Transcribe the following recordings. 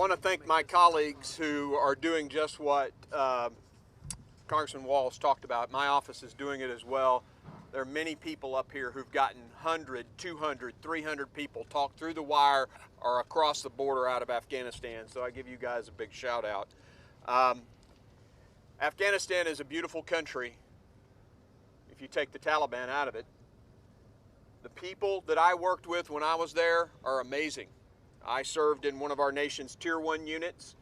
want to thank my colleagues who are doing just what Congressman Walz talked about. My office is doing it as well. There are many people up here who've gotten 100, 200, 300 people talk through the wire or across the border out of Afghanistan. So I give you guys a big shout out. Afghanistan is a beautiful country if you take the Taliban out of it. The people that I worked with when I was there are amazing. I served in one of our nation's Tier 1 units,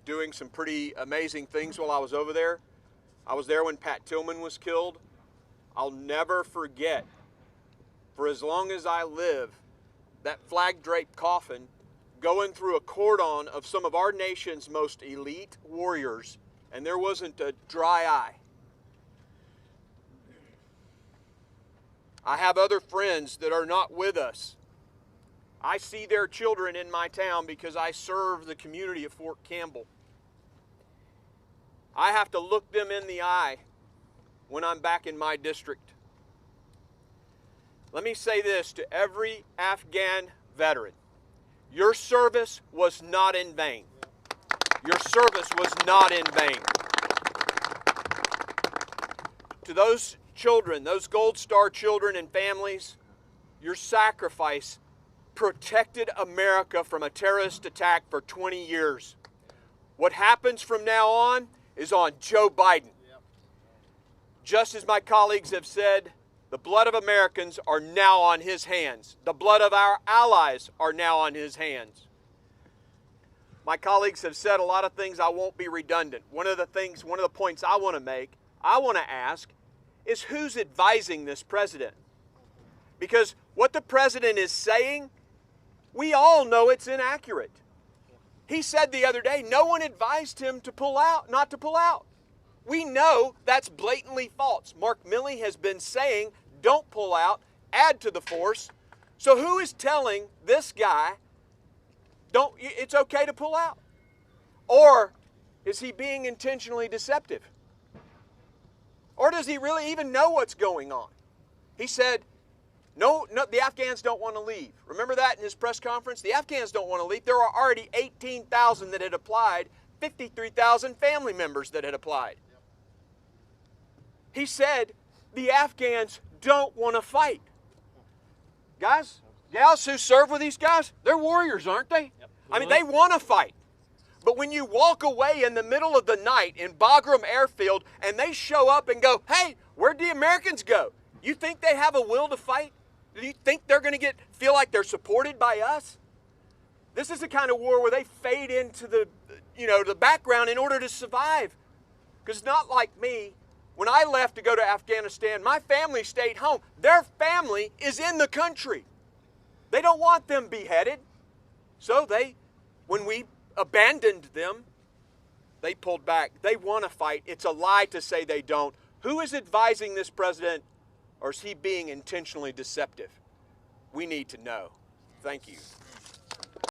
doing some pretty amazing things while I was over there. I was there when Pat Tillman was killed. I'll never forget, for as long as I live, that flag-draped coffin going through a cordon of some of our nation's most elite warriors, and there wasn't a dry eye. I have other friends that are not with us. I see their children in my town because I serve the community at Fort Campbell. I have to look them in the eye when I'm back in my district. Let me say this to every Afghan veteran. Your service was not in vain. Your service was not in vain. To those children, those Gold Star children and families, your sacrifice protected America from a terrorist attack for 20 years. What happens from now on is on Joe Biden. Just as my colleagues have said, the blood of Americans are now on his hands. The blood of our allies are now on his hands. My colleagues have said a lot of things. I won't be redundant. One of the points I want to make, I want to ask, is who's advising this president? Because what the president is saying, we all know it's inaccurate. He said the other day, no one advised him to pull out, not to pull out. We know that's blatantly false. Mark Milley has been saying, don't pull out, add to the force. So who is telling this guy, it's okay to pull out? Or is he being intentionally deceptive? Or does he really even know what's going on? He said, no, the Afghans don't want to leave. Remember that in his press conference? The Afghans don't want to leave. There are already 18,000 that had applied, 53,000 family members that had applied. He said the Afghans don't want to fight. Guys, gals who serve with these guys, they're warriors, aren't they? Yep. I mean, they want to fight. But when you walk away in the middle of the night in Bagram Airfield and they show up and go, hey, where'd the Americans go? You think they have a will to fight? Do you think they're going to feel like they're supported by us? This is the kind of war where they fade into the background in order to survive. Because it's not like me. When I left to go to Afghanistan, my family stayed home. Their family is in the country. They don't want them beheaded. So when we abandoned them, they pulled back. They want to fight. It's a lie to say they don't. Who is advising this president, or is he being intentionally deceptive? We need to know. Thank you.